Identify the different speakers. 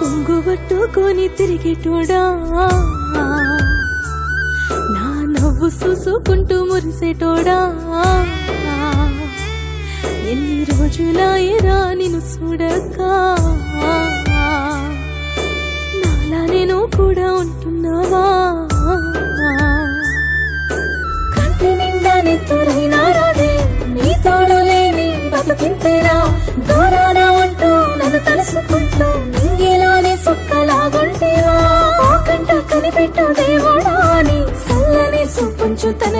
Speaker 1: కొంగు పట్టుకొని తిరిగేటోడా నా నవ్వు చూసుకుంటూ మురిసేటోడా ఎన్ని రోజులాయరా నిన్ను చూడక నాలా నేను కూడా ఉంటున్నావా కంటి నిండా నెత్తురైనా రాదే నీ తోడు లేని బతుకింతేరా దూరాన ఉంటూ నన్ను తలుసుకుంటూ నీలానే సుక్కలాగుంటేవా ఆ కంట కనిపెట్టు దేవుడా అని సల్లని చూపుంచు తన